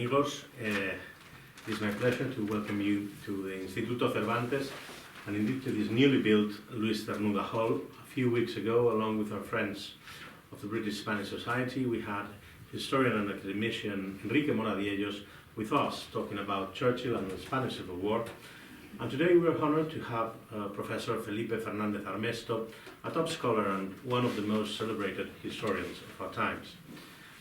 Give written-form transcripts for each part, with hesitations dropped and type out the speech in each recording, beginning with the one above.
amigos. It is my pleasure to welcome you to the Instituto Cervantes and indeed to this newly built Luis Cernuda Hall. A few weeks ago, along with our friends of the British Spanish Society, we had historian and academician Enrique Moradiellos with us talking about Churchill and the Spanish Civil War. And today we are honored to have Professor Felipe Fernández-Armesto, a top scholar and one of the most celebrated historians of our times.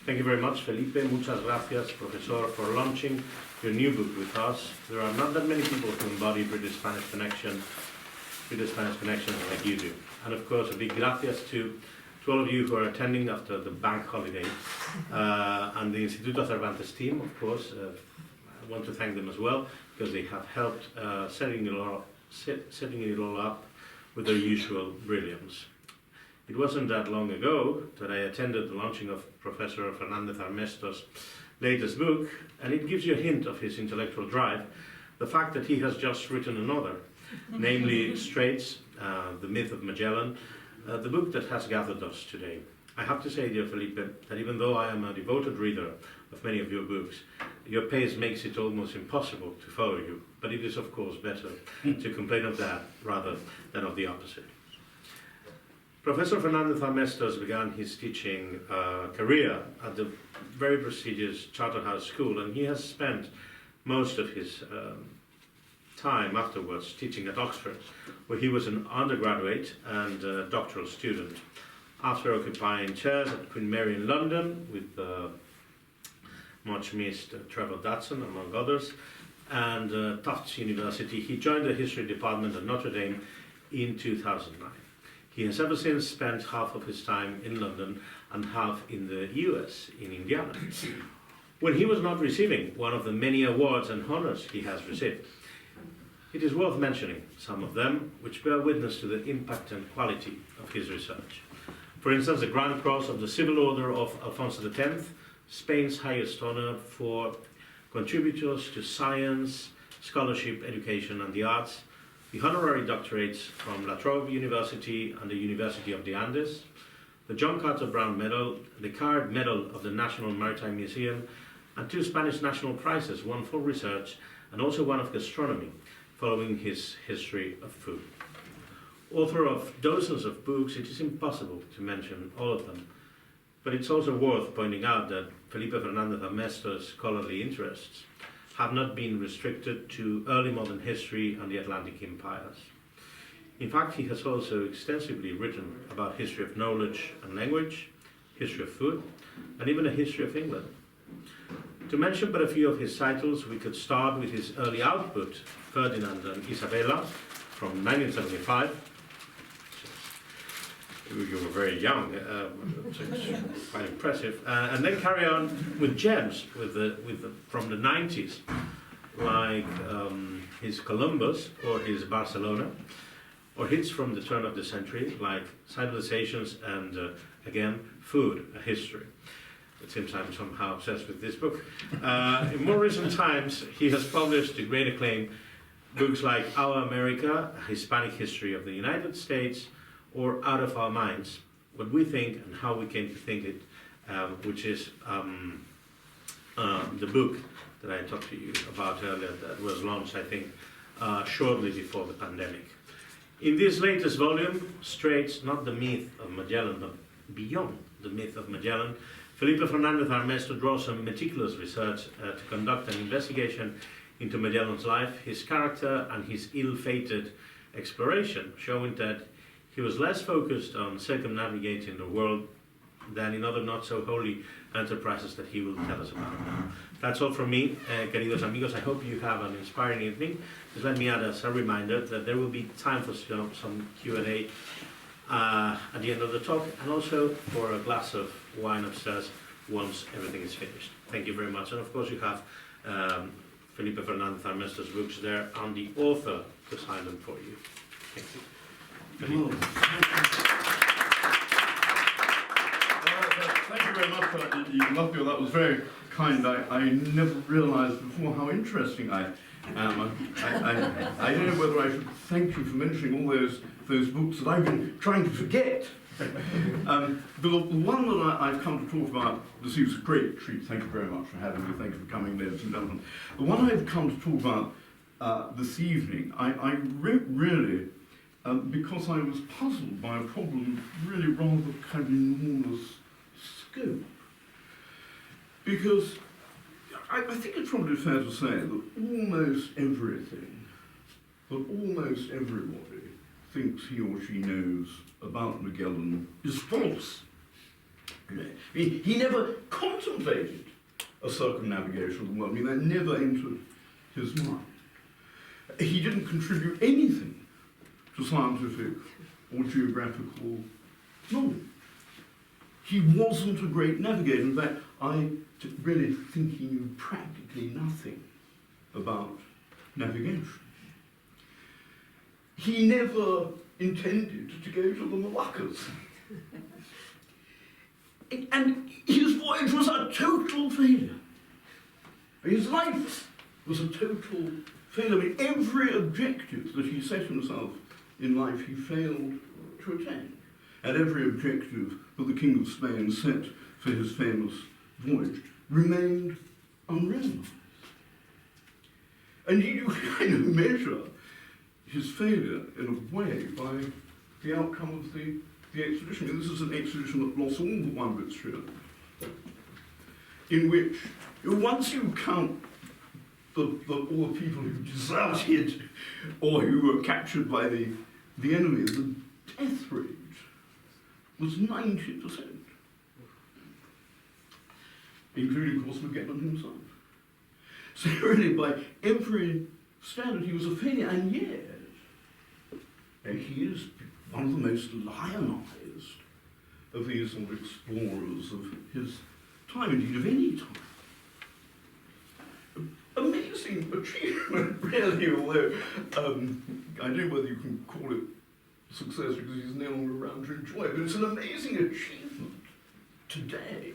Thank you very much, Felipe. Muchas gracias, Professor, for launching your new book with us. There are not that many people who embody British-Spanish connections like you do. And of course, a big gracias to all of you who are attending after the bank holiday. And the Instituto Cervantes team, of course, I want to thank them as well, because they have helped setting it all up with their usual brilliance. It wasn't that long ago that I attended the launching of Professor Fernández-Armesto's latest book, and it gives you a hint of his intellectual drive, the fact that he has just written another, namely Straits, The Myth of Magellan, the book that has gathered us today. I have to say, dear Felipe, that even though I am a devoted reader of many of your books, your pace makes it almost impossible to follow you, but it is of course better to complain of that rather than of the opposite. Professor Fernández-Armesto began his teaching career at the very prestigious Charterhouse School, and he has spent most of his time afterwards teaching at Oxford, where he was an undergraduate and doctoral student. After occupying chairs at Queen Mary in London with much missed Trevor Dodson, among others, and Tufts University, he joined the history department at Notre Dame in 2009. He has ever since spent half of his time in London and half in the US, in Indiana, when he was not receiving one of the many awards and honors he has received. It is worth mentioning some of them, which bear witness to the impact and quality of his research. For instance, the Grand Cross of the Civil Order of Alfonso X, Spain's highest honor for contributors to science, scholarship, education, and the arts, the honorary doctorates from La Trobe University and the University of the Andes, the John Carter Brown Medal, the Caird Medal of the National Maritime Museum, and 2 Spanish national prizes, one for research and also one of gastronomy, following his history of food. Author of dozens of books, it is impossible to mention all of them, but it's also worth pointing out that Felipe Fernández-Armesto's scholarly interests have not been restricted to early modern history and the Atlantic empires. In fact, he has also extensively written about history of knowledge and language, history of food, and even a history of England. To mention but a few of his titles, we could start with his early output, Ferdinand and Isabella, from 1975. You were very young, so it's quite impressive. And then carry on with gems from the 90s, like his Columbus or his Barcelona, or hits from the turn of the century, like Civilizations and, again, Food, a History. It seems I'm somehow obsessed with this book. In more recent times, he has published to great acclaim books like Our America, a Hispanic History of the United States, or Out of Our Minds, What We Think and How We Came to Think It, which is the book that I talked to you about earlier that was launched, I think, shortly before the pandemic. In this latest volume, Straits, not the Myth of Magellan, but beyond the Myth of Magellan, Felipe Fernández-Armesto draws on meticulous research to conduct an investigation into Magellan's life, his character, and his ill-fated exploration, showing that he was less focused on circumnavigating the world than in other not-so-holy enterprises that he will tell us about. That's all from me, queridos amigos. I hope you have an inspiring evening. Just let me add as a reminder that there will be time for some Q&A at the end of the talk, and also for a glass of wine upstairs once everything is finished. Thank you very much. And of course you have Felipe Fernández-Armesto's books there, and the author to sign them for you. Thank you. Well, thank you very much for that. You must feel that was very kind. I never realised before how interesting I am. I don't know whether I should thank you for mentioning all those books that I've been trying to forget The one that I've come to talk about, this is a great treat, thank you very much for having me, thank you for coming, ladies and gentlemen. The one I've come to talk about this evening, I wrote really because I was puzzled by a problem really rather kind of enormous scope. Because I think it's probably fair to say that almost everything, that almost everybody thinks he or she knows about Magellan is false. You know, he never contemplated a circumnavigation of the world. I mean, that never entered his mind. He didn't contribute anything to scientific or geographical knowledge. He wasn't a great navigator. In fact, I really think he knew practically nothing about navigation. He never intended to go to the Moluccas. And his voyage was a total failure. His life was a total failure. I mean, every objective that he set himself in life, he failed to attain. And every objective that the King of Spain set for his famous voyage remained unrealized. And you kind of measure his failure, in a way, by the outcome of the expedition. And this is an expedition that lost all the Untitled Chapter, in which, once you count all the people who deserted or who were captured by the enemy, the death rate was 90%, including, of course, Magellan himself. So really, by every standard, he was a failure, and yet he is one of the most lionized of these sort of explorers of his time, indeed of any time. Amazing achievement, really, although I don't know whether you can call it success because he's no longer around to enjoy it, but it's an amazing achievement today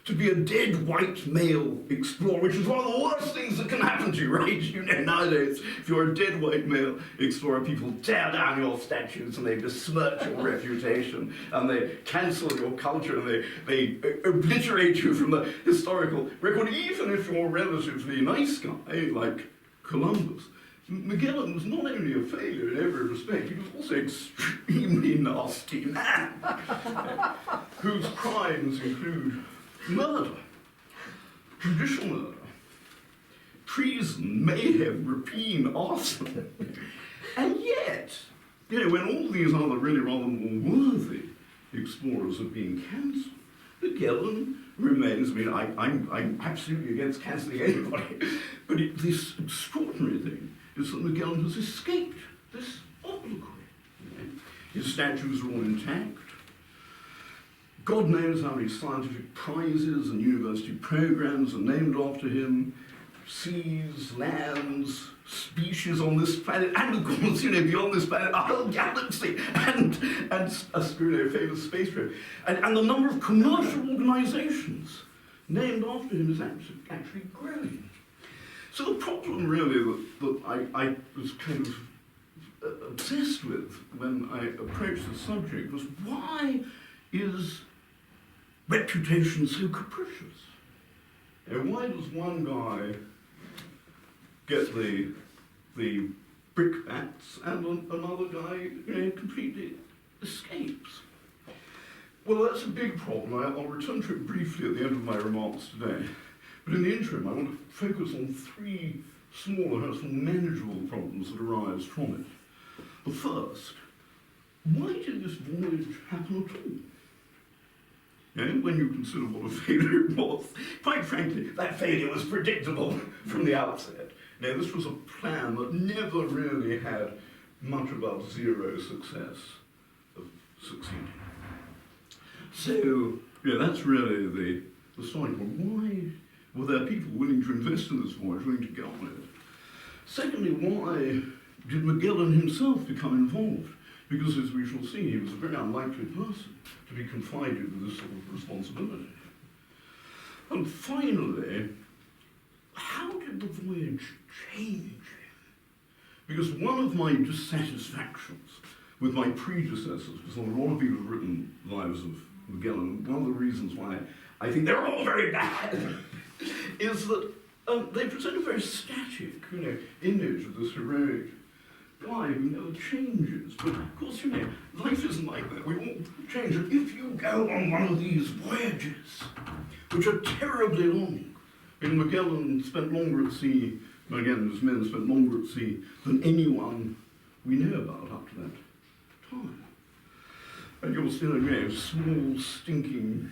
to be a dead white male explorer, which is one of the worst things that can happen to you, right? You know, nowadays, if you're a dead white male explorer, people tear down your statues and they besmirch your reputation and they cancel your culture and they obliterate you from the historical record, even if you're a relatively nice guy like Columbus. Magellan was not only a failure in every respect, he was also an extremely nasty man, whose crimes include murder, judicial murder, treason, mayhem, rapine, arson. And yet, you know, when all these other really rather more worthy explorers have been cancelled, Magellan remains. I mean, I'm absolutely against cancelling anybody, but this extraordinary thing is that Magellan has escaped this obloquy. You know? His statues are all intact. God knows how many scientific prizes and university programs are named after him, seas, lands, species on this planet, and of course, you know, beyond this planet, a whole galaxy, and a famous space program. And the number of commercial organizations named after him is actually growing. So the problem really that I was kind of obsessed with when I approached the subject was, why is reputation so capricious? And why does one guy get the brickbats and another guy, you know, completely escapes? Well, that's a big problem. I'll return to it briefly at the end of my remarks today. But in the interim, I want to focus on three smaller, perhaps more manageable problems that arise from it. The first, why did this voyage happen at all? And when you consider what a failure it was, quite frankly, that failure was predictable from the outset. Now, this was a plan that never really had much above zero success of succeeding. So, you know, that's really the starting point. Why were there people willing to invest in this voyage, willing to go on it? Secondly, why did Magellan himself become involved? Because, as we shall see, he was a very unlikely person to be confided with this sort of responsibility. And finally, how did the voyage change him? Because one of my dissatisfactions with my predecessors, because a lot of people have written lives of Magellan. One of the reasons why I think they're all very bad is that they present a very static, image of this heroic guy who never changes. But of course, life isn't like that. We all change. And if you go on one of these voyages, which are terribly long, Magellan spent longer at sea, Magellan and his men spent longer at sea than anyone we know about up to that time. And you're still a small, stinking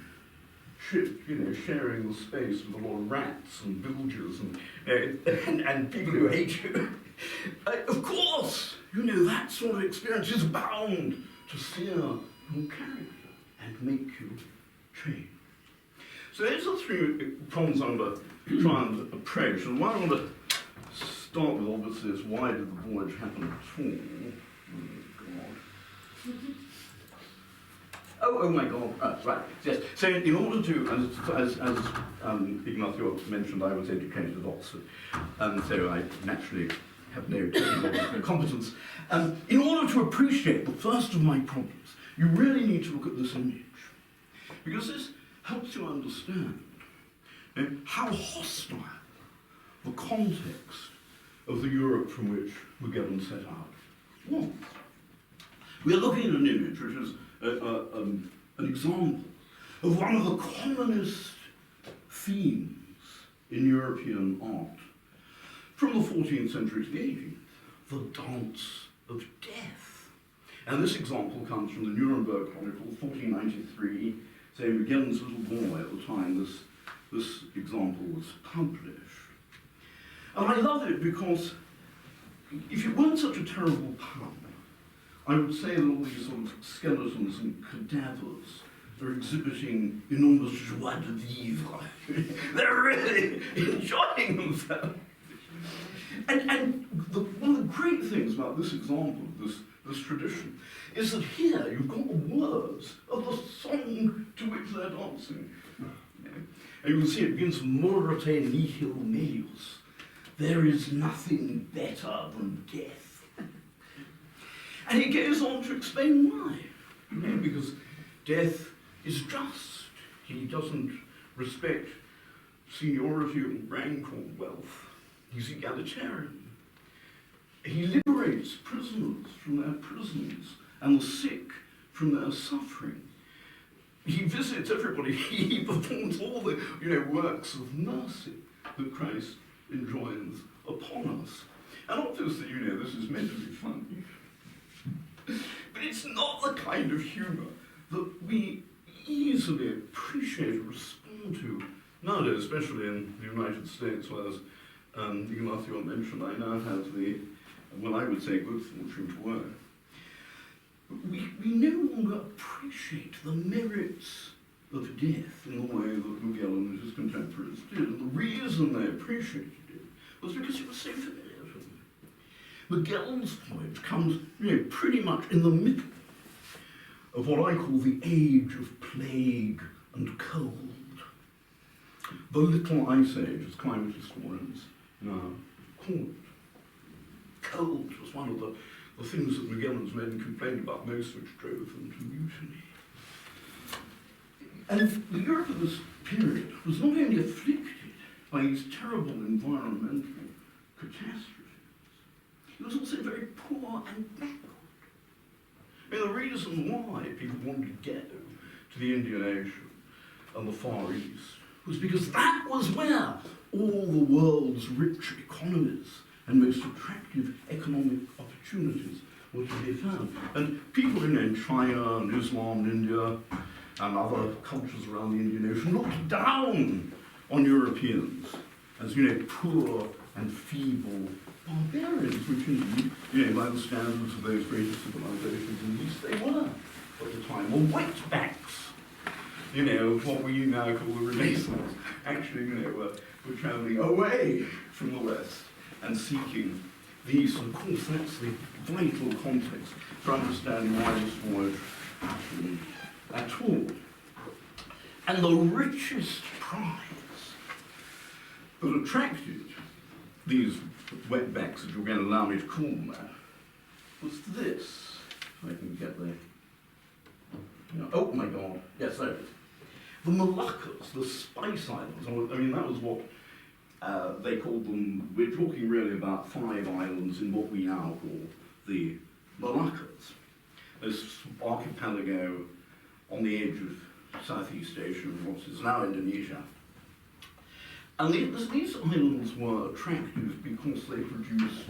ship, sharing the space with a lot of rats and villagers and people who hate you. Of course, that sort of experience is bound to sear your character and make you change. So those are three problems I'm going to try and approach. And what I want to start with, obviously, is why did the voyage happen at all? Oh my God, right, yes. So in order to, as Ignacio mentioned, I was educated at Oxford, and so I naturally have no technical competence. In order to appreciate the first of my problems, you really need to look at this image, because this helps you understand how hostile the context of the Europe from which Magellan set out was. We are looking at an image which is an example of one of the commonest themes in European art from the 14th century to the 18th, the dance of death. And this example comes from the Nuremberg Chronicle, 1493, saying Magellan's little boy at the time this example was published. And I love it because if it weren't such a terrible pun, I would say that all these sort of skeletons and cadavers are exhibiting enormous joie de vivre. They're really enjoying themselves. And one of the great things about this example, this tradition, is that here you've got the words of the song to which they're dancing. And you can see it begins, morte nihil melius. There is nothing better than death. And he goes on to explain why. Because death is just. He doesn't respect seniority or rank or wealth. He's egalitarian. He liberates prisoners from their prisons and the sick from their suffering. He visits everybody. He performs all the works of mercy that Christ enjoins upon us. And obviously, this is meant to be funny. But it's not the kind of humour that we easily appreciate or respond to nowadays, especially in the United States, whereas Ignacio mentioned, I now have the, I would say, good fortune to work. We no longer appreciate the merits of death in the way that Magellan and his contemporaries did. And the reason they appreciated it was because it was so familiar to them. Magellan's voyage comes pretty much in the middle of what I call the age of plague and cold. The Little Ice Age, as climate historians now call it. Cold was one of the things that Magellan's men complained about most, which drove them to mutiny. And the Europe of this period was not only afflicted by these terrible environmental catastrophes, it was also very poor and backward. The reason why people wanted to go to the Indian Ocean and the Far East was because that was where all the world's rich economies and most attractive economic opportunities were to be found. And people in China and Islam and India and other cultures around the Indian Ocean looked down on Europeans as, poor and feeble barbarians, which indeed, by the standards of those greatest civilizations, at least they were at the time, or wetbacks. What we now call the Renaissance, actually, were traveling away from the West and seeking these. And of course, that's the vital context for understanding why this voyage happened at all. And the richest prize that attracted these wetbacks, if you're going to allow me to call them that, was this. if I can get there. Oh my God, yes, there it is. The Moluccas, the Spice Islands, I mean, that was what they called them. We're talking really about 5 islands in what we now call the Moluccas. This archipelago on the edge of Southeast Asia, what is now Indonesia. And these islands were attractive because they produced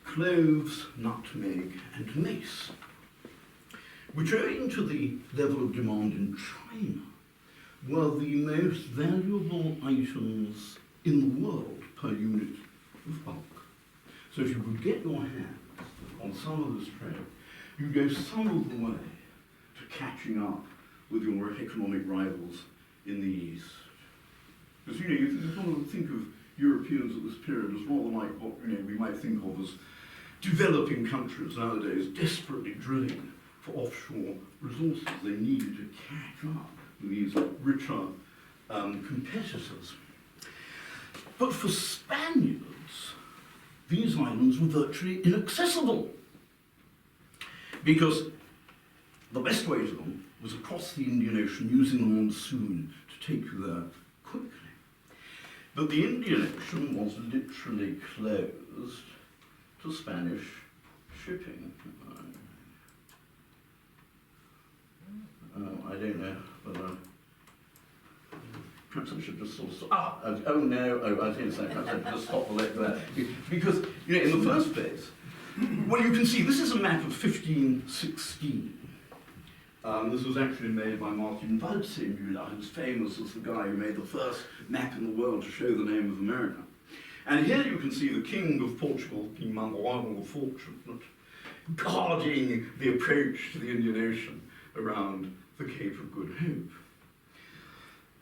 cloves, nutmeg, and mace, which, owing to the level of demand in China, were the most valuable items in the world per unit of bulk. So if you could get your hands on some of this trade, you go some of the way to catching up with your economic rivals in the East. Because, you sort of think of Europeans at this period as rather like what we might think of as developing countries nowadays, desperately drilling for offshore resources. They needed to catch up with these richer competitors. But for Spaniards, these islands were virtually inaccessible, because the best way to them was across the Indian Ocean using the monsoon to take you there quickly. But the Indian Ocean was literally closed to Spanish shipping. I don't know whether... Perhaps I should just sort of stop. Oh no, I was going to say, perhaps I should just stop the leg there. Because, in the first place, well, you can see this is a map of 1516. This was actually made by Martin Waldseemüller, who's famous as the guy who made the first map in the world to show the name of America. And here you can see the King of Portugal, King Manuel the Fortunate, guarding the approach to the Indian Ocean around the Cape of Good Hope.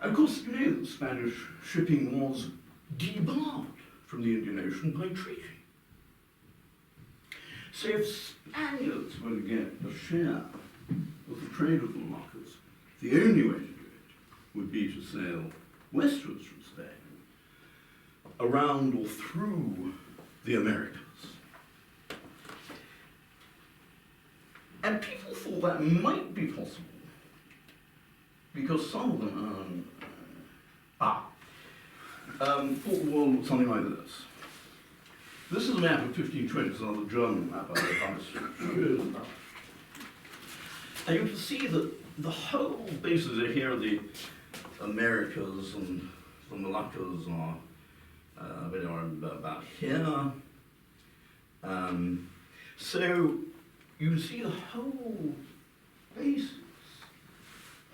And of course, that Spanish shipping was debarred from the Indian Ocean by treaty. So if Spaniards were to get a share of the trade of the Moluccas, the only way to do it would be to sail westwards from Spain, around or through the Americas. And people thought that might be possible, because some of them thought the world looked something like this. This is a map of 1520, it's another German map I showed. And you can see that the whole bases here are the Americas, and the Moluccas are about here. So you can see the whole basis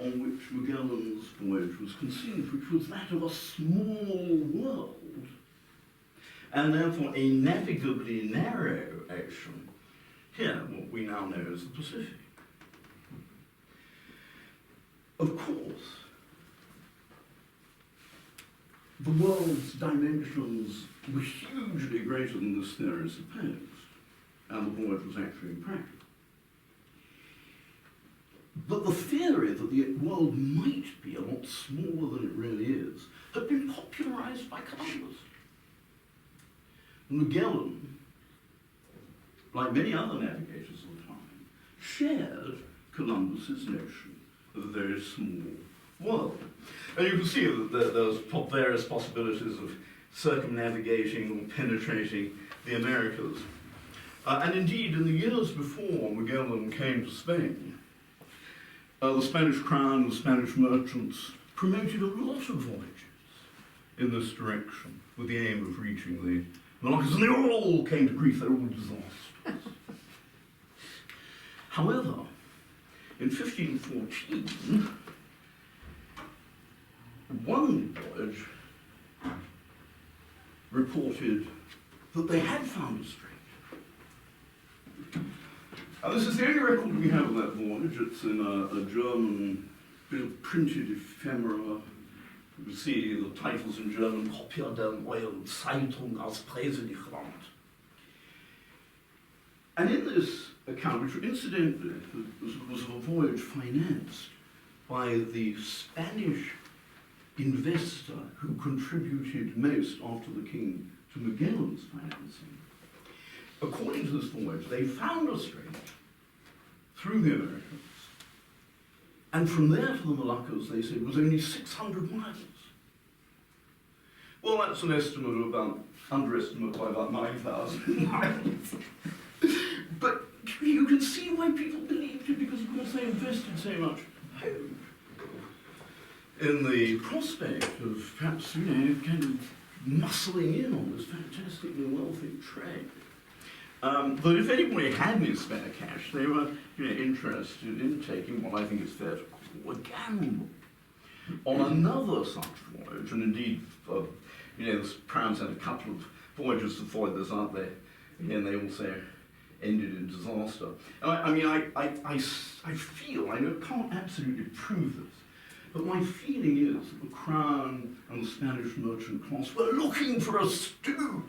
on which Magellan's voyage was conceived, which was that of a small world, and therefore a navigably narrow ocean, here, what we now know as the Pacific. Of course, the world's dimensions were hugely greater than this theory supposed, and the voyage was actually impractical. But the theory that the world might be a lot smaller than it really is had been popularized by Columbus. Magellan, like many other navigators of the time, shared Columbus's notion of a very small world. And you can see that there's various possibilities of circumnavigating or penetrating the Americas. And indeed, in the years before Magellan came to Spain, the Spanish crown and the Spanish merchants promoted a lot of voyages in this direction with the aim of reaching the Moluccas, and they all came to grief, they were all disastrous. However, in 1514, one voyage reported that they had found a strait. And this is the only record we have of that voyage. It's in a German bit of printed ephemera. You can see the titles in German, Kopia der Neuen Zeitung aus Preselichland. And in this account, which incidentally was a voyage financed by the Spanish investor who contributed most after the king to Magellan's financing, according to this voyage, they found a strait through the Americas. And from there to the Moluccas, they said, was only 600 miles. Well, that's an estimate of about, underestimate by about 9,000 miles. But you can see why people believed it, because of course they invested so much hope in the prospect of perhaps, kind of muscling in on this fantastically wealthy trade. But if anybody had any spare cash, they were interested in taking what I think is fair to call a gamble on another such voyage. And indeed, the Crowns had a couple of voyages to avoid this, aren't they? And they also ended in disaster. And I feel, I can't absolutely prove this, but my feeling is that the Crown and the Spanish merchant class were looking for a stooge.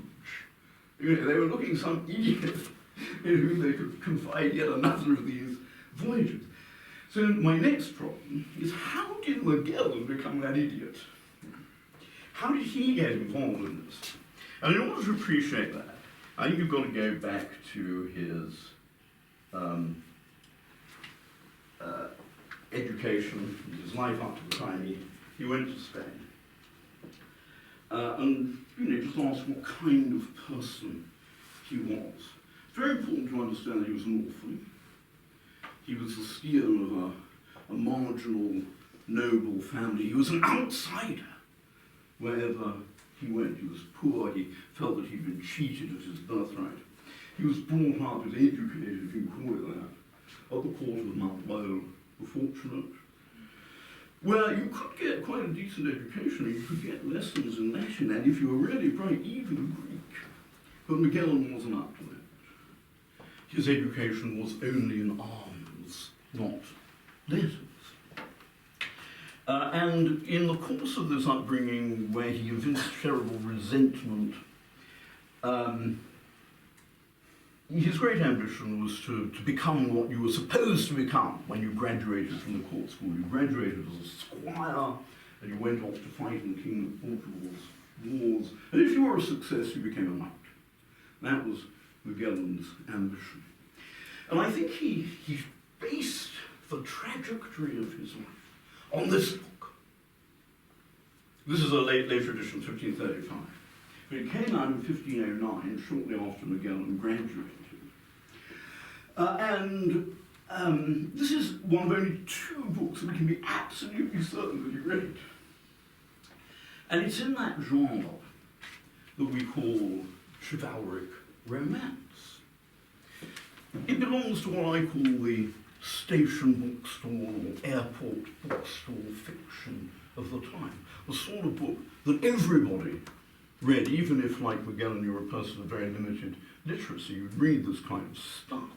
They were looking for some idiot in whom they could confide yet another of these voyages. So my next problem is, how did Magellan become that idiot? How did he get involved in this? And in order to appreciate that, I think you've got to go back to his education, his life up to the time he went to Spain. And just ask what kind of person he was. It's very important to understand that he was an orphan. He was the scion of a marginal, noble family. He was an outsider wherever he went. He was poor. He felt that he'd been cheated of his birthright. He was brought up, was educated, if you can call it that, at the court of Mount Woe, the fortunate, where you could get quite a decent education. You could get lessons in Latin, and if you were really bright, even Greek. But Magellan wasn't up to that. His education was only in arms, not letters. And in the course of this upbringing, where he evinced terrible resentment, his great ambition was to become what you were supposed to become when you graduated from the court school. You graduated as a squire, and you went off to fight in King of Portugal's wars. And if you were a success, you became a knight. That was Magellan's ambition. And I think he based the trajectory of his life on this book. This is a late edition, 1535. But it came out in 1509, shortly after Magellan graduated. This is one of only two books that we can be absolutely certain that he read. And it's in that genre that we call chivalric romance. It belongs to what I call the station bookstall or airport bookstall fiction of the time. The sort of book that everybody read, even if, like Magellan, you're a person of very limited literacy, you'd read this kind of stuff.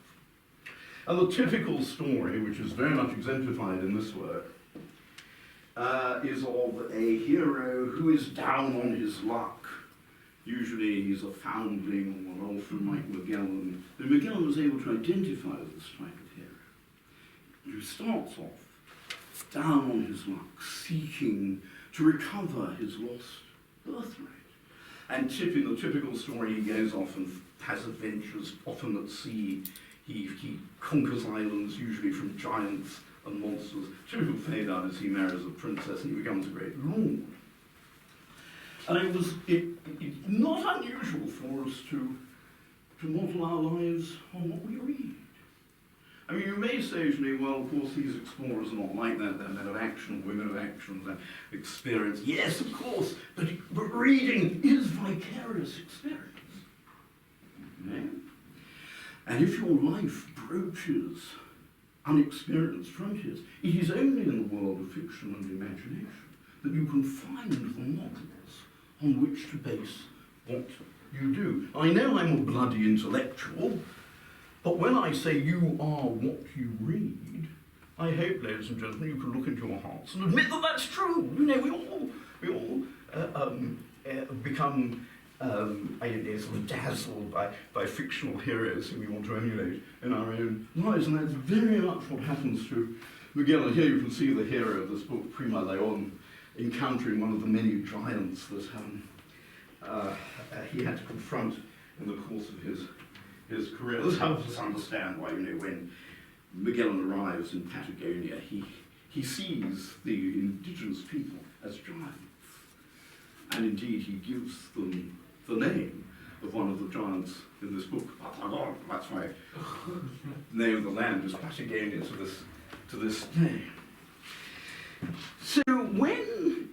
And the typical story, which is very much exemplified in this work, is of a hero who is down on his luck. Usually he's a foundling or an orphan like Magellan. But Magellan was able to identify this type of hero, who starts off down on his luck, seeking to recover his lost birthright. And the typical story, he goes off and has adventures, often at sea. He conquers islands, usually from giants and monsters. Typical fade out is he marries a princess and he becomes a great lord. And it's not unusual for us to model our lives on what we read. I mean, you may say to me, well, of course, these explorers are not like that. They're men of action, women of action, they're experience. Yes, of course, but reading is vicarious experience. Okay? And if your life broaches unexperienced frontiers, it is only in the world of fiction and imagination that you can find the models on which to base what you do. I know I'm a bloody intellectual, but when I say you are what you read, I hope, ladies and gentlemen, you can look into your hearts and admit that that's true. You know, we all become sort of dazzled by fictional heroes who we want to emulate in our own lives, and that's very much what happens to Magellan. Here you can see the hero of this book, Prima Leon, encountering one of the many giants that he had to confront in the course of his career. This helps us understand why, when Magellan arrives in Patagonia, he sees the indigenous people as giants. And indeed, he gives them the name of one of the giants in this book, Paragon. That's why the name of the land is Patagonia to this day. So when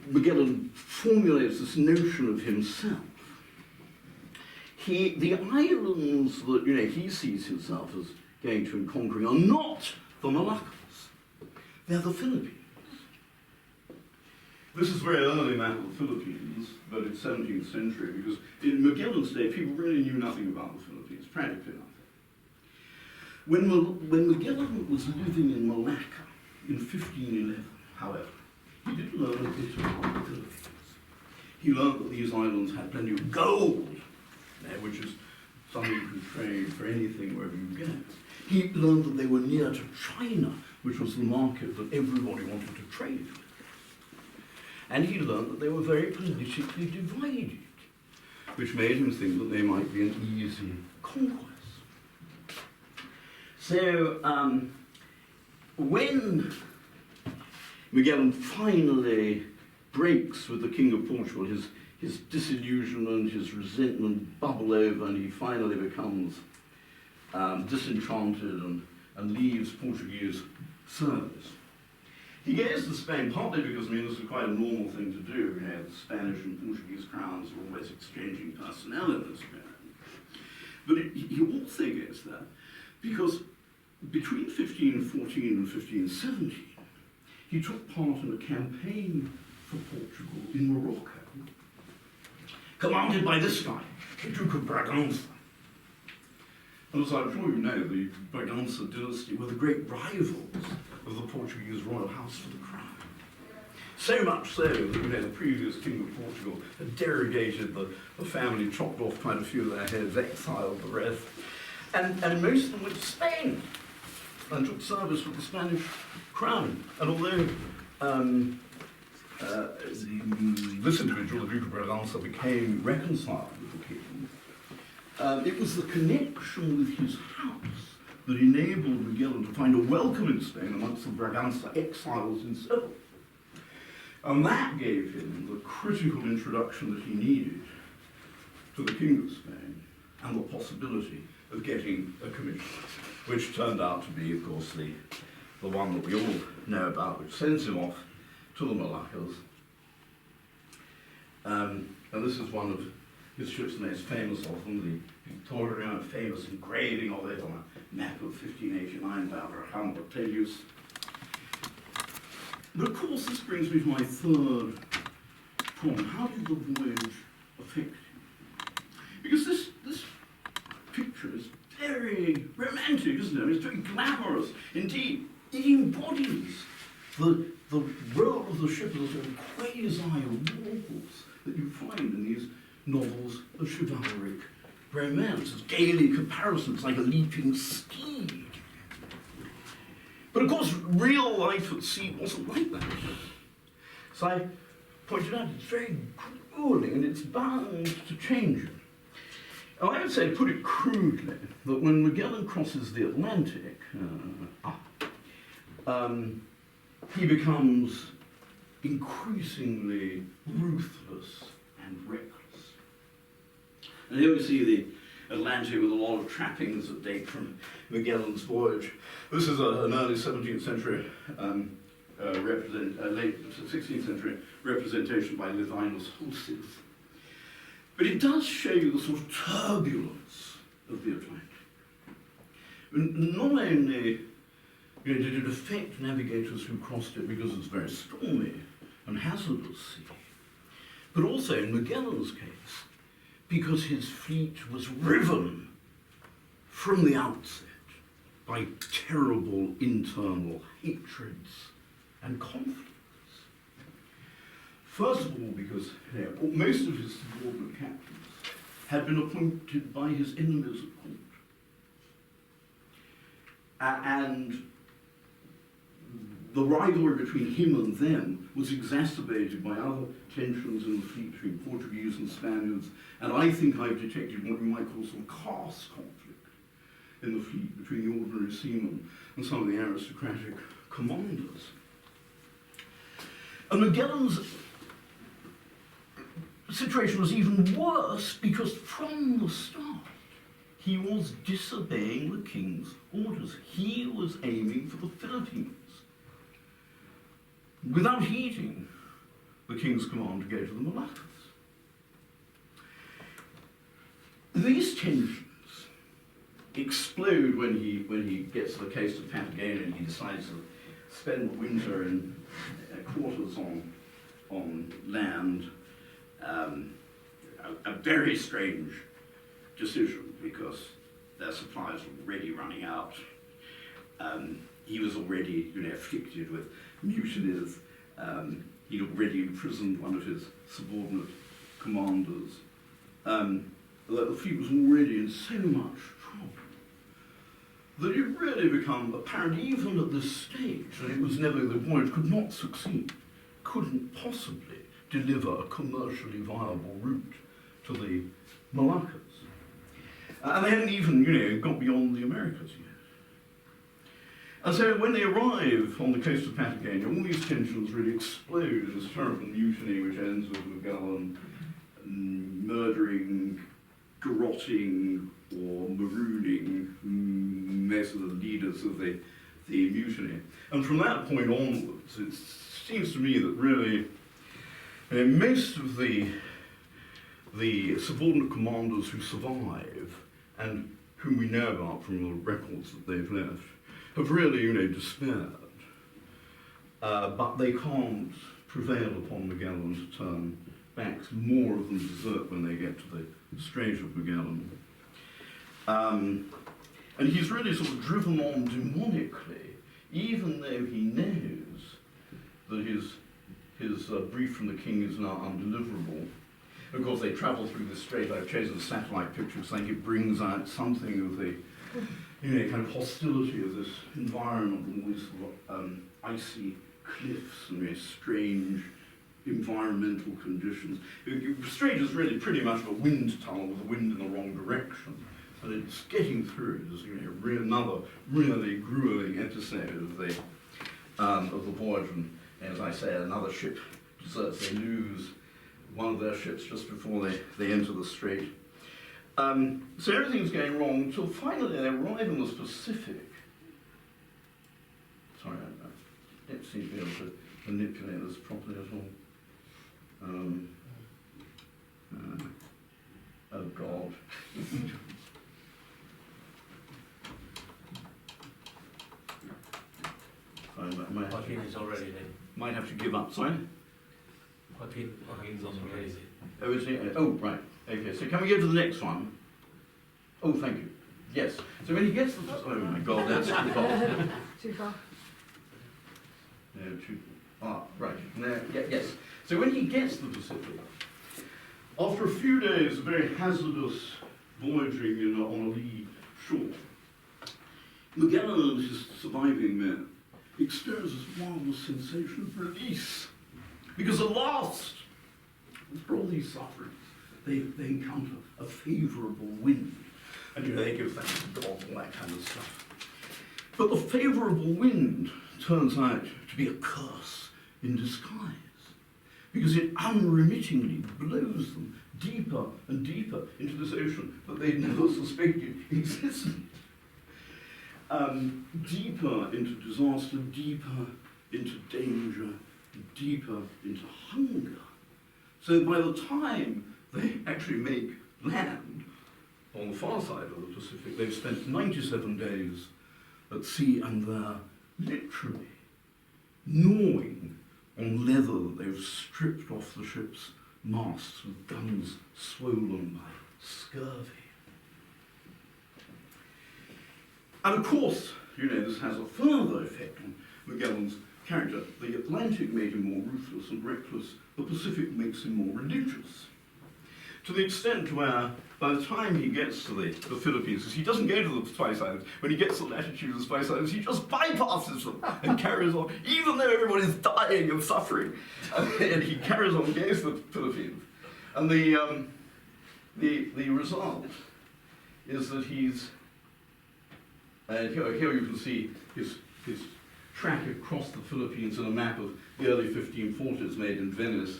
Magellan formulates this notion of himself, the islands that he sees himself as going to and conquering are not the Moluccas, they're the Philippines. This is a very early map of the Philippines, but it's 17th century, because in Magellan's day, people really knew nothing about the Philippines, practically nothing. When Magellan was living in Malacca in 1511, however, he did learn a bit about the Philippines. He learned that these islands had plenty of gold, which is something you can trade for anything wherever you go. He learned that they were near to China, which was the market that everybody wanted to trade with. And he learned that they were very politically divided, which made him think that they might be an easy conquest. So when Magellan finally breaks with the King of Portugal, his disillusionment, his resentment bubble over, and he finally becomes disenchanted and leaves Portuguese service. He goes to Spain partly because, this is quite a normal thing to do. The Spanish and Portuguese crowns are always exchanging personnel in this period. But he also goes there because between 1514 and 1517, he took part in a campaign for Portugal in Morocco, commanded by this guy, the Duke of Braganza. And as I'm sure you know, the Braganza dynasty were the great rivals of the Portuguese royal house for the crown. So much so that the previous King of Portugal had derogated the family, chopped off quite a few of their heads, exiled the rest, and most of them went to Spain and took service with the Spanish crown. And although this individual, the Duke of Braganza, became reconciled with the king, it was the connection with his house that enabled Magellan to find a welcome in Spain amongst the Braganza exiles himself. And that gave him the critical introduction that he needed to the King of Spain and the possibility of getting a commission, which turned out to be, of course, the one that we all know about, which sends him off to the Moluccas. And this is one of his ships most famous of them, the Victoria, a famous engraving of it on a map of 1589 by Abraham Botellius. But of course, this brings me to my third problem. How did the voyage affect him? Because this picture is very romantic, isn't it? It's very glamorous. Indeed, it embodies the role of the ship as a sort of quasi-walls that you find in these novels of chivalric romance, as gaily comparisons, like a leaping steed. But of course, real life at sea wasn't like that. So I pointed out it's very grueling and it's bound to change. And I would say, to put it crudely, that when Magellan crosses the Atlantic, he becomes increasingly ruthless and reckless. And here we see the Atlantic with a lot of trappings that date from Magellan's voyage. This is an early 17th century, late 16th century representation by Levinus Hulseth. But it does show you the sort of turbulence of the Atlantic. And not only did it affect navigators who crossed it because it's very stormy and hazardous sea, but also in Magellan's case, because his fleet was riven from the outset by terrible internal hatreds and conflicts. First of all, because most of his subordinate captains had been appointed by his enemies at court. And the rivalry between him and them was exacerbated by other tensions in the fleet between Portuguese and Spaniards, and I think I've detected what you might call some caste conflict in the fleet between the ordinary seamen and some of the aristocratic commanders. And Magellan's situation was even worse because from the start he was disobeying the king's orders. He was aiming for the Philippines without heeding the king's command to go to the Moluccas. These tensions explode when he gets to the coast of Patagonia and he decides to spend the winter in quarters on land. A very strange decision because their supplies were already running out. He was already, afflicted with mutinies. He'd already imprisoned one of his subordinate commanders. The fleet was already in so much trouble that it really became apparent, even at this stage, that it was never, the voyage could not succeed, couldn't possibly deliver a commercially viable route to the Moluccas. And they hadn't even, got beyond the Americas yet. And so when they arrive on the coast of Patagonia, all these tensions really explode in this terrible mutiny which ends with Magellan murdering, garrotting, or marooning most of the leaders of the mutiny. And from that point onwards, it seems to me that really most of the subordinate commanders who survive and whom we know about from the records that they've left have really, despaired. But they can't prevail upon Magellan to turn back. More of them desert when they get to the Strait of Magellan. And he's really sort of driven on demonically, even though he knows that his brief from the king is now undeliverable. Of course, they travel through the strait. I've chosen a satellite picture because I think it brings out something of the kind of hostility of this environment, all these sort of, icy cliffs and very strange environmental conditions. The strait is really pretty much a wind tunnel with the wind in the wrong direction. And it's getting through it is another really grueling episode of the voyage. And as I say, another ship deserts. They lose one of their ships just before they enter the strait. So everything's going wrong until finally they arrive in the Pacific. Sorry, I don't seem to be able to manipulate this properly at all. Oh God. Joaquin is already there. Might have to give up, sorry? Joaquin's already Oh, is he? Oh, right. Okay, so can we go to the next one? Oh, thank you. Yes. So when he gets to the... Oh my God, that's too far. Too far. No, right. No, yes. So when he gets to the Pacific, after a few days of very hazardous voyaging on a lee shore, Magellan and his surviving men experience this marvelous sensation of release. Because at last, after all these sufferings, they encounter a favourable wind. And they give thanks to God and that kind of stuff. But the favourable wind turns out to be a curse in disguise. Because it unremittingly blows them deeper and deeper into this ocean that they'd never suspected existed. Deeper into disaster, deeper into danger, deeper into hunger. So by the time they actually make land on the far side of the Pacific, they've spent 97 days at sea and they're literally gnawing on leather that they've stripped off the ship's masts with guns swollen by scurvy. And of course, this has a further effect on Magellan's character. The Atlantic made him more ruthless and reckless. The Pacific makes him more religious. To the extent where, by the time he gets to the Philippines, he doesn't go to the Spice Islands. When he gets to the latitude of the Spice Islands, he just bypasses them and carries on, even though everybody's dying and suffering. And he carries on, goes to the Philippines. And the result is that he's And here you can see his track across the Philippines in a map of the early 1540s made in Venice.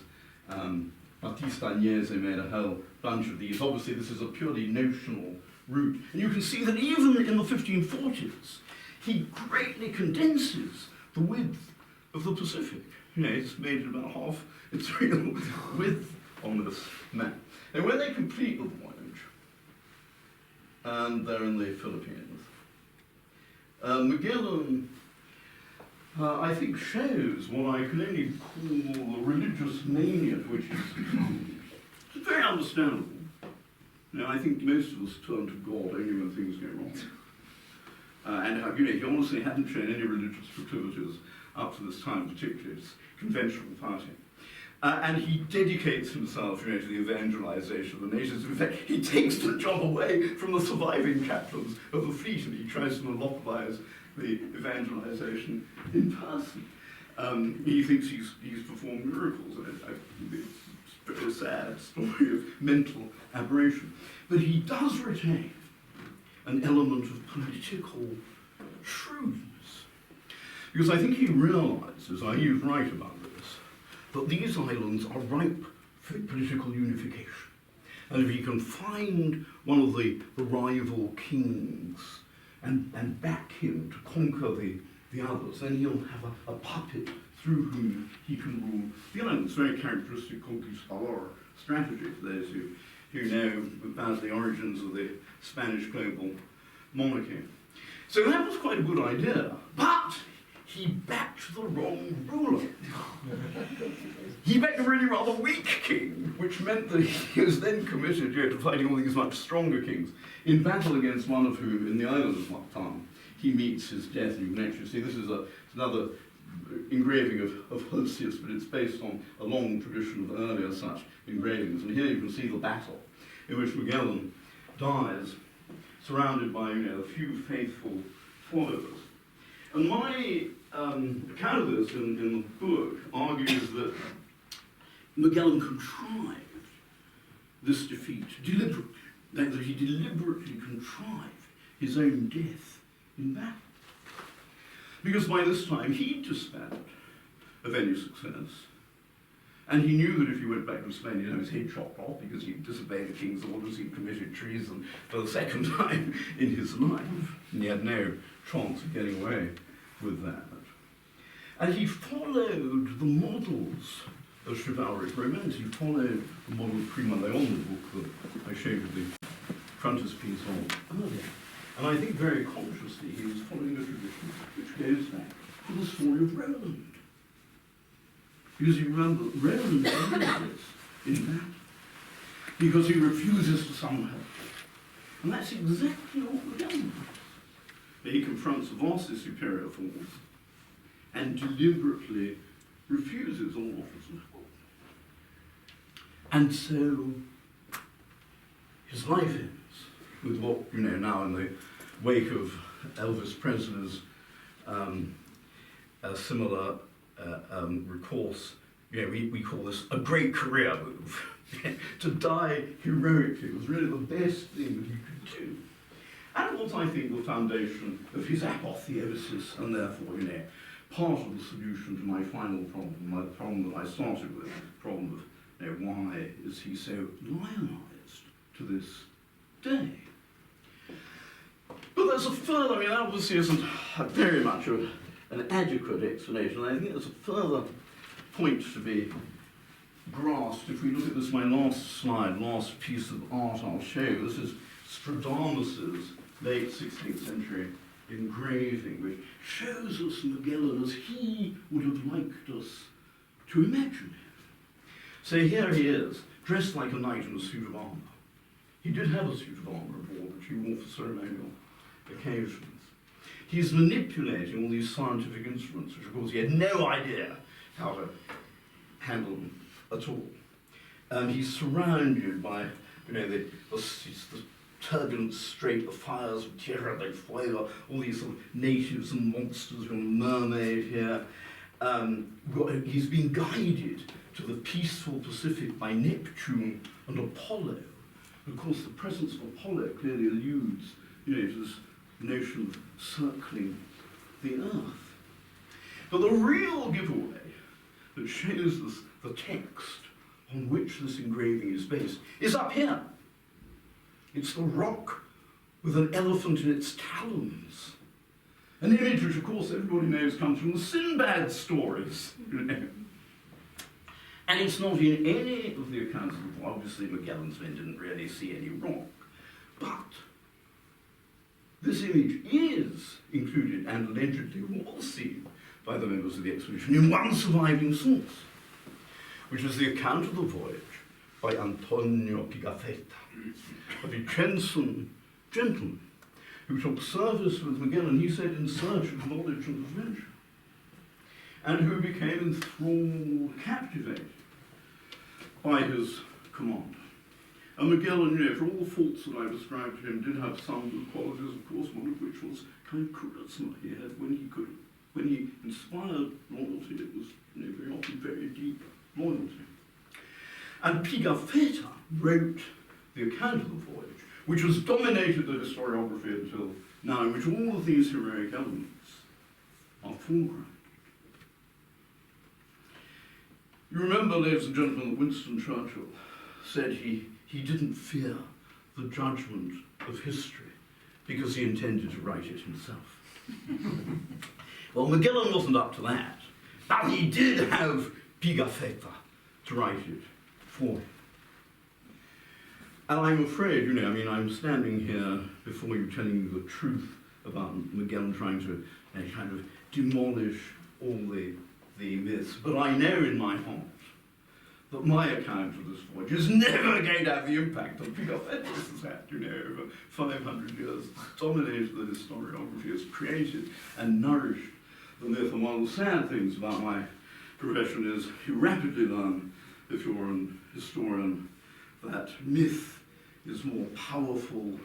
Battista Agnese made a whole bunch of these. Obviously, this is a purely notional route. And you can see that even in the 1540s, he greatly condenses the width of the Pacific. You know, it's made it about half its real width on this map. And when they complete the voyage, and they're in the Philippines, Magellan, I think, shows what I can only call a religious mania to which he's succumbed. It's very understandable. Now, I think most of us turn to God only when things go wrong. And you know, he honestly hadn't shown any religious proclivities up to this time, particularly his conventional piety. And he dedicates himself, you know, to the evangelization of the nations. In fact, he takes the job away from the surviving captains of the fleet, and he tries to monopolize the evangelization in person. He thinks he's performed miracles, and it's a very sad story of mental aberration. But he does retain an element of political shrewdness. Because I think he realizes, he is right about this, that these islands are ripe for political unification. And if he can find one of the rival kings and back him to conquer the others, then he'll have a puppet through whom he can rule the islands. Very characteristic conquistador strategy for those who know about the origins of the Spanish global monarchy. So that was quite a good idea, but he backed the wrong ruler. He backed a really rather weak king, which meant that he was then committed to fighting all these much stronger kings, in battle against one of whom, in the island of Mactan, he meets his death. You can actually see this is another engraving of Hosius, but it's based on a long tradition of earlier such engravings. And here you can see the battle in which Magellan dies, surrounded by, you know, a few faithful followers. And my account of this in the book argues that Magellan contrived this defeat deliberately, that he deliberately contrived his own death in battle. Because by this time he'd despaired of any success, and he knew that if he went back to Spain, he'd have his head chopped off because he'd disobeyed the king's orders, he'd committed treason for the second time in his life, and he had no chance of getting away with that. And he followed the models of chivalric romance. He followed the model of Prima Leon, the book that I showed you the frontispiece on earlier. And I think very consciously he was following a tradition which goes back to the story of Roland. Because you remember, Roland ends in that because he refuses to summon help. And that's exactly what Magellan does. He confronts a vastly superior force and deliberately refuses all offers of help. And so his life ends with what, you know, now in the wake of Elvis Presley's a similar recourse, you know, we call this a great career move. To die heroically was really the best thing that he could do. And it was, I think, the foundation of his apotheosis, and therefore, you know, part of the solution to my final problem, the problem that I started with, the problem of, you know, why is he so lionized to this day? But there's a further, I mean, that obviously isn't very much of an adequate explanation. I think there's a further point to be grasped. If we look at this, my last slide, last piece of art I'll show you. This is Stradamus's late 16th century engraving, which shows us Magellan as he would have liked us to imagine him. So here he is, dressed like a knight in a suit of armour. He did have a suit of armour aboard, which he wore for ceremonial occasions. He's manipulating all these scientific instruments, which of course he had no idea how to handle them at all. And he's surrounded by, you know, the turbulent strait, the fires of Tierra del Fuego, all these sort of natives and monsters, a mermaid here. He's been guided to the peaceful Pacific by Neptune and Apollo. Of course, the presence of Apollo clearly alludes, you know, to notion of circling the earth. But the real giveaway that shows us the text on which this engraving is based is up here. It's the rock with an elephant in its talons. An image which, of course, everybody knows comes from the Sinbad stories. And it's not in any of the accounts of, obviously Magellan's men didn't really see any rock. But this image is included and allegedly was seen by the members of the expedition in one surviving source, which is the account of the voyage by Antonio Pigafetta, a Vicensan gentleman who took service with Magellan, he said, in search of knowledge and adventure, and who became enthralled, captivated by his command. And Magellan, you know, for all the faults that I described to him, did have some good qualities, of course, one of which was kind of charisma. He had, when he inspired loyalty, it was, you know, very often very deep loyalty. And Pigafetta wrote the account of the voyage, which has dominated the historiography until now, in which all of these heroic elements are foregrounded. You remember, ladies and gentlemen, that Winston Churchill said he didn't fear the judgment of history because he intended to write it himself. Well, Magellan wasn't up to that, but he did have Pigafetta to write it for him. And I'm afraid, you know, I mean, I'm standing here before you telling you the truth about Magellan trying to kind of demolish all the myths, but I know in my heart that my account of this voyage is never going to have the impact that Pigafetta's has had, you know, over 500 years. It's dominated the historiography, has created and nourished the myth. And one of the sad things about my profession is you rapidly learn, if you're an historian, that myth is more powerful,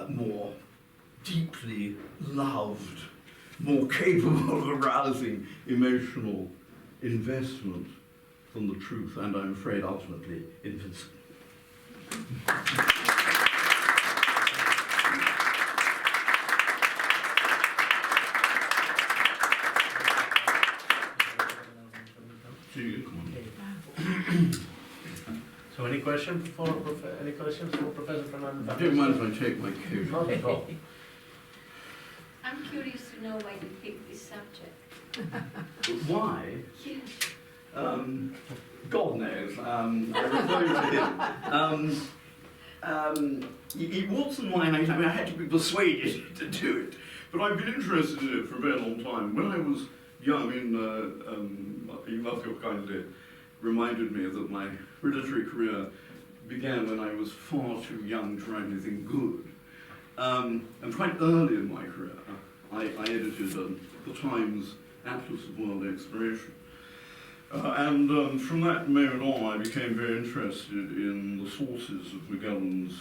more deeply loved, more capable of arousing emotional investment than the truth, and I'm afraid ultimately invincible. So any questions for Professor Fernandez? I don't mind if I take my coat. Not at all. I'm curious to know why you picked this subject. But why? Yes. God knows. I refer to him. It wasn't mine. I mean, I had to be persuaded to do it. But I've been interested in it for a very long time. When I was young, I mean, Ignacio kindly reminded me that my literary career began when I was far too young to write anything good. And quite early in my career, I edited the Times Atlas of World Exploration. And from that moment on, I became very interested in the sources of Magellan's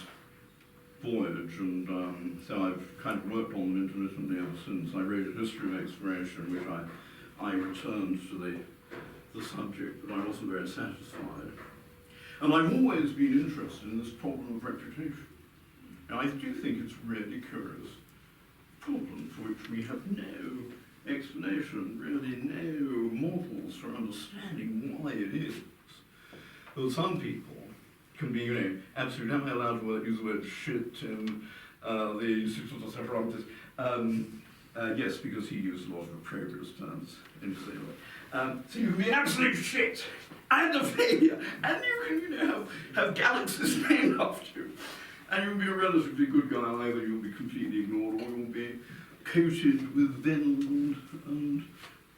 voyage, and so I've kind of worked on them intermittently ever since. I wrote a history of exploration, which I returned to the subject, but I wasn't very satisfied. And I've always been interested in this problem of reputation. And I do think it's a really curious problem for which we have no explanation, really no models for understanding why it is. Well, some people can be, you know, absolutely, am I allowed to use the word shit in the Instituto Cervantes? Yes, because he used a lot of opprobrious terms in his way. So you can be absolute shit and a failure, and you can, you know, have galaxies named after you. And you'll be a relatively good guy, either you'll be completely ignored or you'll be coated with venom and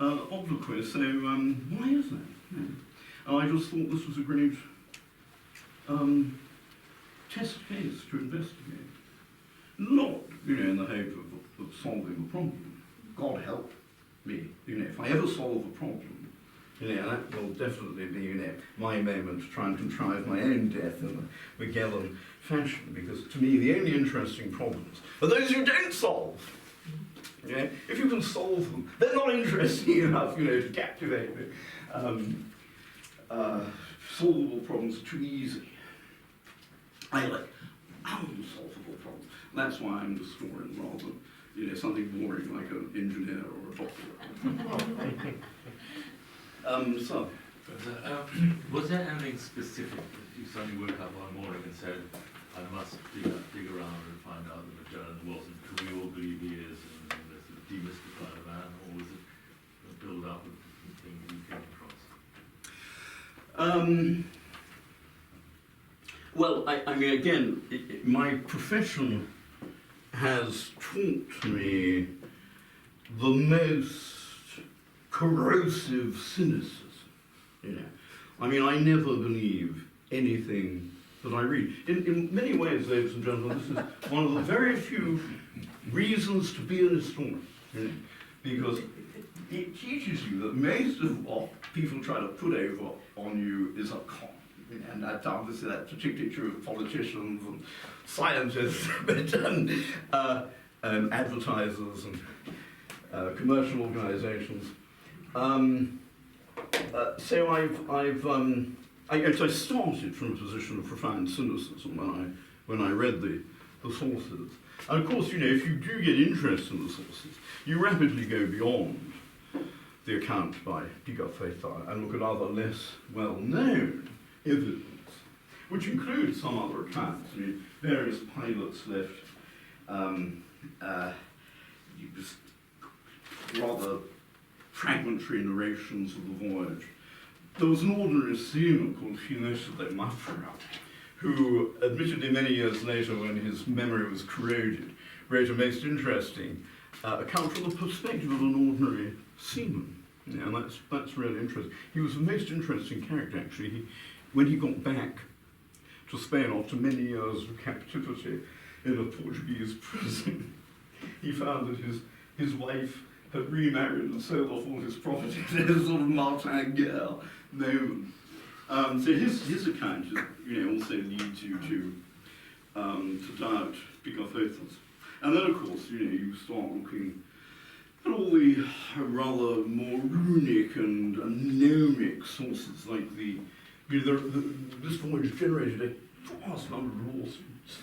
obloquy. So why is that? Yeah. And I just thought this was a great test case to investigate. Not, you know, in the hope of solving the problem. God help me. You know, if I ever solve a problem, you know, that will definitely be, you know, my moment to try and contrive my own death in the Magellan fashion, because to me the only interesting problems are those you don't solve. You know, if you can solve them, they're not interesting enough, you know, to captivate me. Solvable problems are too easy. I like unsolvable problems. That's why I'm the historian rather than, you know, something boring like an engineer or a doctor. So. Was there anything specific that you suddenly woke up one morning and said, I must dig around and find out that Magellan wasn't who we all believe he is and let's demystify the man, or was it a build up of different things you came across? Well, I mean, again, my profession has taught me the most corrosive cynicism. You know, I mean, I never believe anything that I read. In many ways, ladies and gentlemen, this is one of the very few reasons to be an historian, you know, because it teaches you that most of what people try to put over on you is a con. And obviously that's particularly true of politicians and scientists, but advertisers and commercial organisations. So I started from a position of profound cynicism when I read the sources. And of course, you know, if you do get interested in the sources, you rapidly go beyond the account by Geogáfica and look at other less well-known evidence, which includes some other accounts. I mean, various pilots left rather fragmentary narrations of the voyage. There was an ordinary seaman called Felipe de Magellan, who admittedly many years later, when his memory was corroded, wrote a most interesting account from the perspective of an ordinary seaman. Yeah, and that's really interesting. He was a most interesting character, actually. When he got back to Spain after many years of captivity in a Portuguese prison, he found that his wife had remarried and sold off all his property. There's a sort of martingale moment. So his account, you know, also leads you to doubt Geogáfica's. And then, of course, you know, you start looking at all the rather more runic and gnomic sources, like this voyage generated a vast number of lawsuits,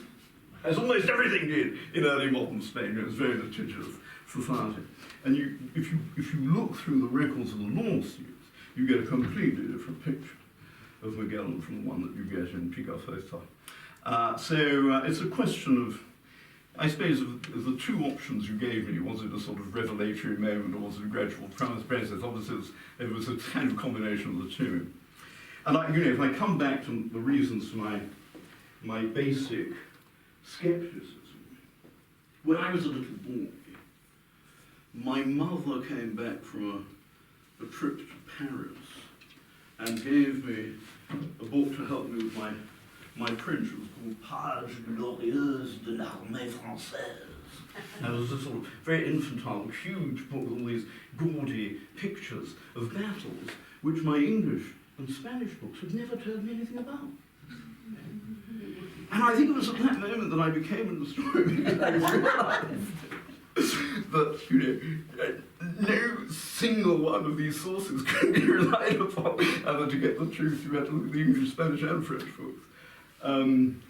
as almost everything did in early modern Spain. It was a very litigious society. And if you look through the records of the lawsuits, you get a completely different picture of Magellan from the one that you get in Geogáfica. So it's a question of, I suppose, of the two options you gave me. Was it a sort of revelatory moment, or was it a gradual process? Obviously, it was a kind of combination of the two. And you know, if I come back to the reasons for my basic skepticism, when I was a little boy, my mother came back from a trip to Paris and gave me a book to help me with my French. It was called Pages Glorieuses de l'Armée Française. And it was a sort of very infantile, huge book with all these gaudy pictures of battles, which my English and Spanish books had never told me anything about. And I think it was at that moment that I became an historian, because I realized that, you know, no single one of these sources can be relied upon, and to get the truth, you had to look at the English, Spanish, and French books.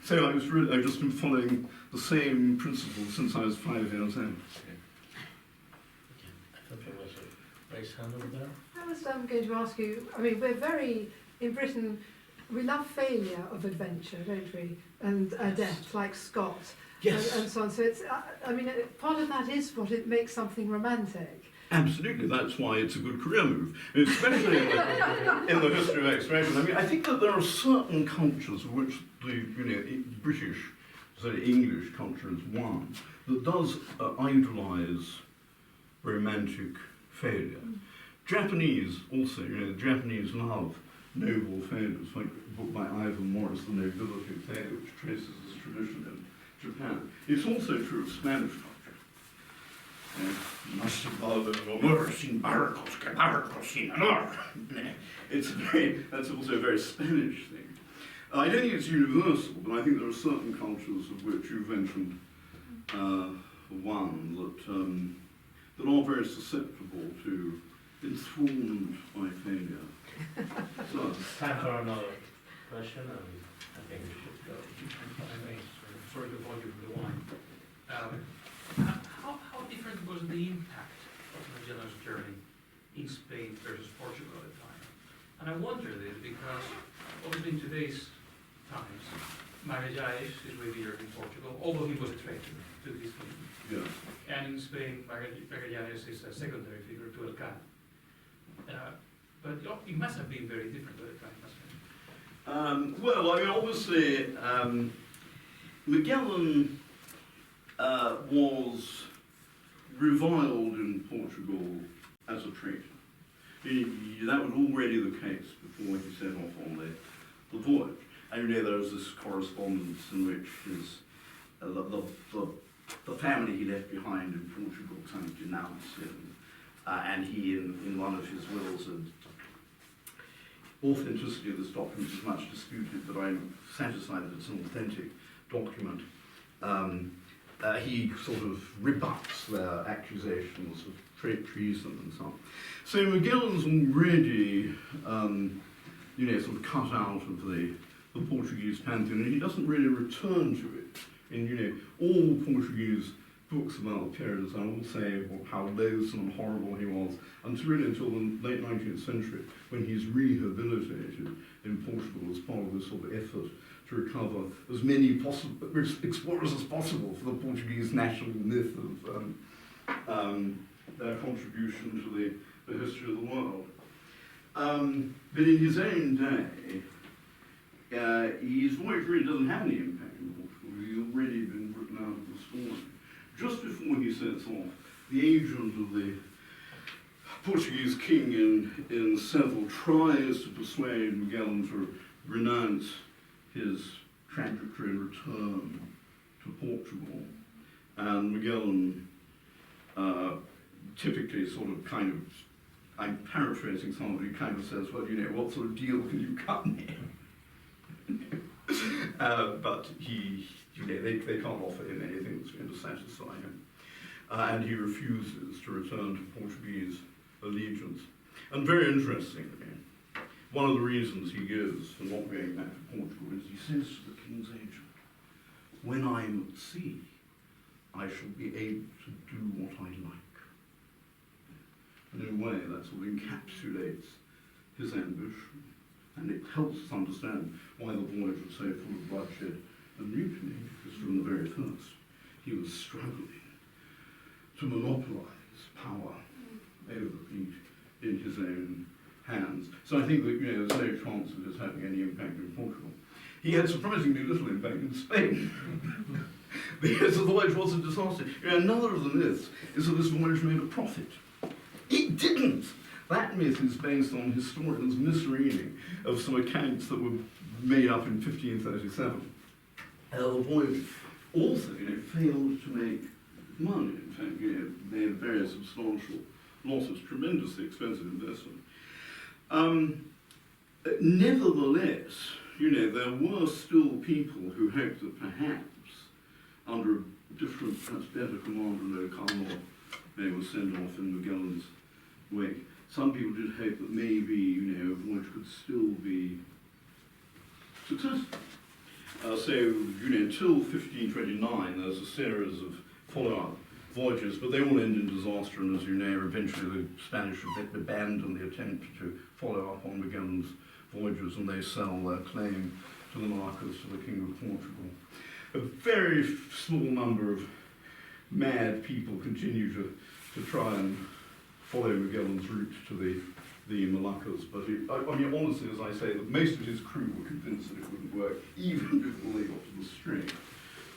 So I've just been following the same principles since I was 5 years old. I thought there was a raised hand over there. I was going to ask you, I mean, in Britain, we love failure of adventure, don't we? And death, like Scott. Yes. And so on. So it's, I mean, part of that is what it makes something romantic. Absolutely, that's why it's a good career move, especially in the history of exploration. I mean, I think that there are certain cultures of which the British, say English culture is one, that does idolise romantic failure. Japanese also, the Japanese love noble failures, like a book by Ivan Morris, The Nobility of Failure, which traces this tradition in Japan. It's also true of Spanish culture. That's also a very Spanish thing. I don't think it's universal, but I think there are certain cultures of which you've mentioned one that are very susceptible to enthrallment by failure. So, Time for another question, and I think we should go. For the volume of the wine. was the impact of Magellan's journey in Spain versus Portugal at the time? And I wonder this because, obviously in today's times, Magallanes is revered in Portugal, although he was a traitor to his kingdom. Yeah. And in Spain, Magallanes is a secondary figure to Elcano. But it must have been very different at the time, mustn't it? Well, I mean, obviously, Magellan was reviled in Portugal as a traitor. That was already the case before he set off on the voyage. And you know, there was this correspondence in which his the family he left behind in Portugal kind of denounced him, and he, in one of his wills, and authenticity of this document is much disputed, but I'm satisfied that it's an authentic document. He sort of rebuts their accusations of treason and so on. So Magellan's already, sort of cut out of the Portuguese pantheon, and he doesn't really return to it. And all Portuguese books about the period as I will say how loathsome and horrible he was, until the late 19th century, when he's rehabilitated in Portugal as part of this sort of effort to recover as many explorers as possible for the Portuguese national myth of their contribution to the history of the world. But in his own day, his voyage really doesn't have any impact in Portugal. He's already been written out of the story. Just before he sets off, the agent of the Portuguese king in Seville tries to persuade Magellan to renounce his trajectory and return to Portugal. And Magellan typically sort of kind of, I'm paraphrasing somebody, kind of says, well, what sort of deal can you cut me? But they can't offer him anything that's going to satisfy him. And he refuses to return to Portuguese allegiance. And very interestingly, one of the reasons he gives for not going back to Portugal is he says to the king's agent, when I'm at sea, I shall be able to do what I like. And in a way, that sort of encapsulates his ambition. And it helps us understand why the voyage was so full of bloodshed and mutiny, because from the very first, he was struggling to monopolize power over the fleet in his own hands. So I think that there's no chance of this having any impact in Portugal. He had surprisingly little impact in Spain, because the voyage was a disaster. Another of the myths is that this voyage made a profit. It didn't. That myth is based on historians' misreading of some accounts that were made up in 1537. The voyage also, failed to make money. In fact, they had very substantial losses, tremendously expensive investment. Nevertheless, there were still people who hoped that perhaps, under a different, perhaps better commander than Elcano, they were sent off in Magellan's wake. Some people did hope that maybe, a voyage could still be successful. Until 1529, there's a series of follow-up voyages, but they all end in disaster, and as you know, eventually the Spanish abandon the attempt to follow up on Magellan's voyages, and they sell their claim to the Moluccas to the King of Portugal. A very small number of mad people continue to try and follow Magellan's route to the Moluccas, but honestly, as I say, that most of his crew were convinced that it wouldn't work, even before they got to the Straits.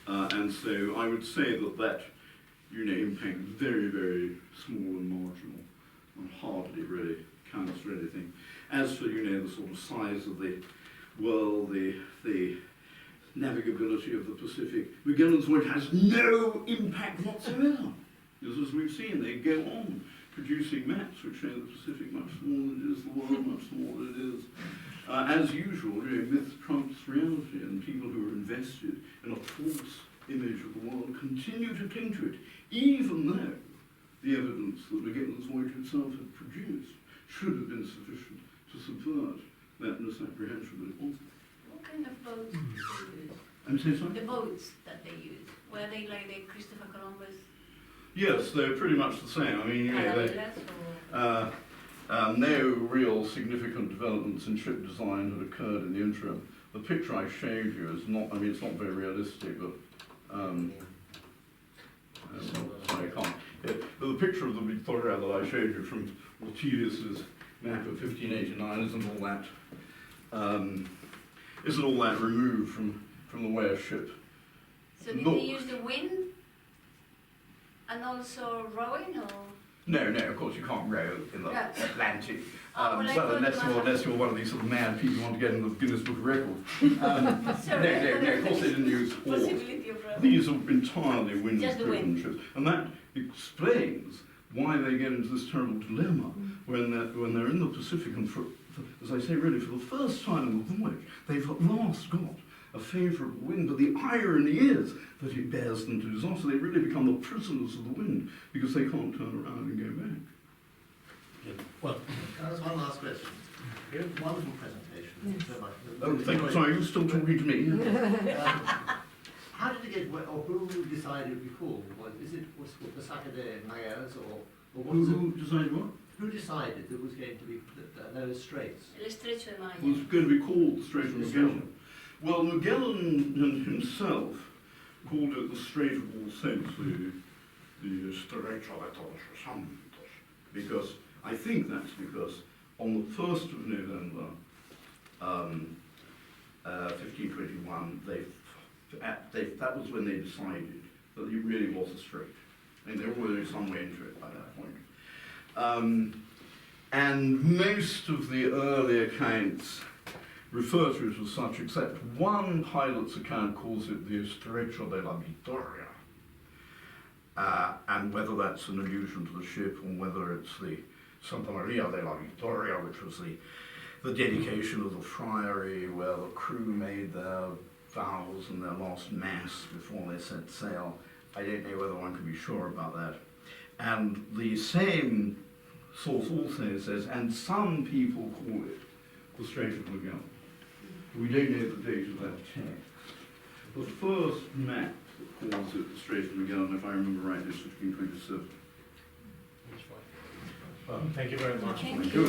And so I would say that impact is very, very small and marginal, and hardly really counts for anything. As for, the sort of size of the world, the navigability of the Pacific, Magellan's voyage has no impact whatsoever. As we've seen, they go on producing maps which show the Pacific much smaller than it is, the world much smaller than it is. As usual, myth trumps reality, and people who are invested in a false image of the world continue to cling to it, even though the evidence that Magellan's voyage itself had produced should have been sufficient to subvert that misapprehension that it wasn't. What kind of boats did they use? I'm so sorry? The boats that they used, were they like the Christopher Columbus? Yes, they're pretty much the same. I mean, no real significant developments in ship design had occurred in the interim. The picture I showed you is not, I mean, it's not very realistic, but sorry, I can't. Yeah, but the picture of the Victoria that I showed you from Ortelius's map of 1589 isn't all that removed from the way a ship. So did they use the wind and also rowing, or? No, of course you can't row in the Atlantic. Oh, well, unless you're one of these sort of mad people who want to get into the Guinness Book of Records. No, of course they didn't use oars. Possibility of rowing. These are entirely Just the wind-driven wind. ships. And that explains why they get into this terrible dilemma when they're in the Pacific and, as I say, really for the first time in the voyage, they've at last got a favourable wind, but the irony is that it bears them to disaster. They really become the prisoners of the wind because they can't turn around and go back. Well, can I ask one last question? Wonderful presentation. Thank you so much. Oh, thank you. Sorry, you're still talking to me. How did it get, or who decided to be called? Was the Saturday Magallanes, or what was Who decided what? Who decided that was going to be those Straits? El Estrecho de Was Magellan. going to be called the Strait of Magellan. Well, Magellan himself called it the Strait of All Saints, the Straits of Todos los Santos, because I think that's because on the 1st of November, 1521, that was when they decided that it really was a strait. I mean, they were already some way into it by that point. And most of the early accounts refer to it as such, except one pilot's account calls it the Estrecho de la Victoria. And whether that's an allusion to the ship or whether it's the Santa Maria de la Victoria, which was the dedication of the friary where the crew made their vows and their last mass before they set sail. I don't know whether one can be sure about that. And the same source also says, and some people call it the Strait of Magellan. We don't know the date of that text. The first map that calls it the Strait of Magellan, if I remember right, is 1527. Well, thank you very much. Thank you.